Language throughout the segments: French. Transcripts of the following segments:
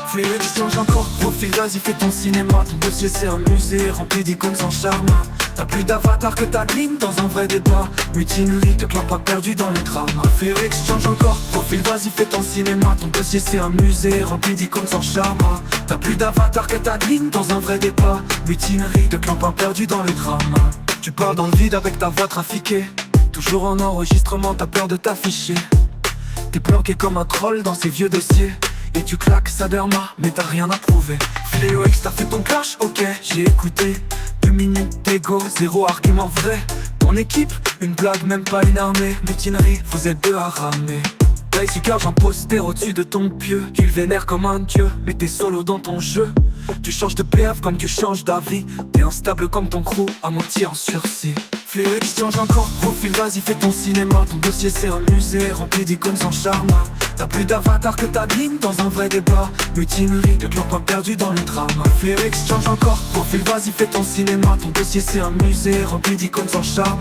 Fluix change encore, profil, vas-y fais ton cinéma. Ton dossier c'est un musée rempli d'icônes sans charme. T'as plus d'avatar que ta ligne dans un vrai débat. Mutinerie, te clan pas perdu dans le drame. Félix change encore, profil, vas-y fais ton cinéma. Ton dossier c'est un musée rempli d'icônes sans charme. T'as plus d'avatar que ta ligne dans un vrai débat. Mutinerie, te clan pas perdu dans le drame. Tu parles dans le vide avec ta voix trafiquée. Toujours en enregistrement, t'as peur de t'afficher. T'es planqué comme un troll dans ces vieux dossiers. Et tu claques sa derma, mais t'as rien à prouver. Fléau X, t'as fait ton clash, ok, j'ai écouté. 2 minutes d'ego, 0 argument vrai. Ton équipe, une blague, même pas une armée. Mutinerie, vous êtes deux à ramer. Ici car j'en poster au-dessus de ton pieu. Tu le vénères comme un dieu, mais t'es solo dans ton jeu. Tu changes de PF comme tu changes d'avis. T'es instable comme ton crew, à moitié en sursis. Fléau X change encore, profil, vas-y fais ton cinéma. Ton dossier c'est un musée rempli d'icônes sans charme. T'as plus d'avatar que ta ligne dans un vrai débat. Mutinerie, de clan pas perdu dans le drame. Fléau X change encore, profil, vas-y fais ton cinéma. Ton dossier c'est un musée rempli d'icônes sans charme.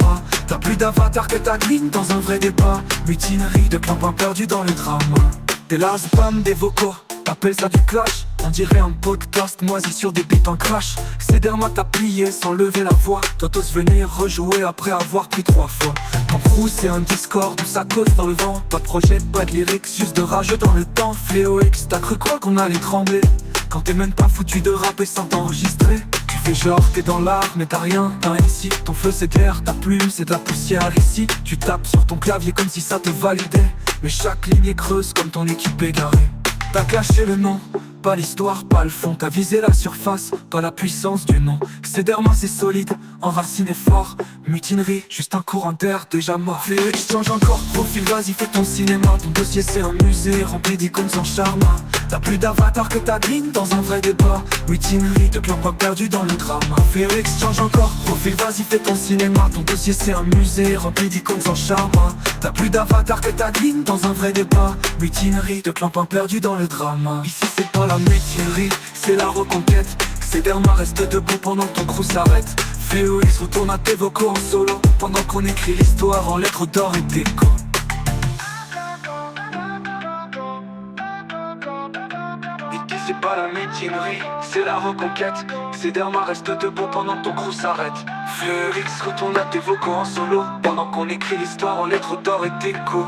T'as plus d'avatar que ta ligne dans un vrai débat. Mutinerie, de clan pas perdu dans le drame. T'es la spam des vocaux, t'appelles ça du clash. On dirait un podcast moisi sur des beats en crash. C'est derma t'as plié sans lever la voix. Toi t'oses venir rejouer après avoir pris 3 fois. Ton crew c'est un Discord où ça cause dans le vent. Pas de projet, pas de lyrics, juste de rageux dans le temps. Fléau X, t'as cru quoi qu'on allait trembler quand t'es même pas foutu de rapper sans t'enregistrer. Tu fais genre t'es dans l'art mais t'as rien, t'as un ici. Ton feu c'est clair, ta plume c'est de la poussière ici. Tu tapes sur ton clavier comme si ça te validait. Mais chaque ligne est creuse comme ton équipe égarée. T'as caché le nom, pas l'histoire, pas le fond. T'as visé la surface, pas la puissance du nom. C'est derma, c'est solide, enraciné fort. Mutinerie, juste un courant d'air déjà mort. Fléau X change encore, profil, vas-y fais ton cinéma. Ton dossier c'est un musée rempli d'icônes sans charme. T'as plus d'avatar que ta ligne dans un vrai débat. Mutinerie, te clan pas perdu dans le drame. Fléau X change encore, profil, vas-y fais ton cinéma. Ton dossier c'est un musée rempli d'icônes sans charme. T'as plus d'avatar que ta ligne dans un vrai débat. Mutinerie, te clan pas perdu dans le drame. Ici c'est pas la mutinerie, c'est la reconquête. C'est derma, reste debout pendant que ton crew s'arrête. Fléau X retourne à tes vocaux en solo pendant qu'on écrit l'histoire en lettres d'or et déco. Ici c'est pas la mutinerie, c'est la reconquête. C'est derma, reste debout pendant que ton crew s'arrête. Fléau X retourne à tes vocaux en solo pendant qu'on écrit l'histoire en lettres d'or et déco.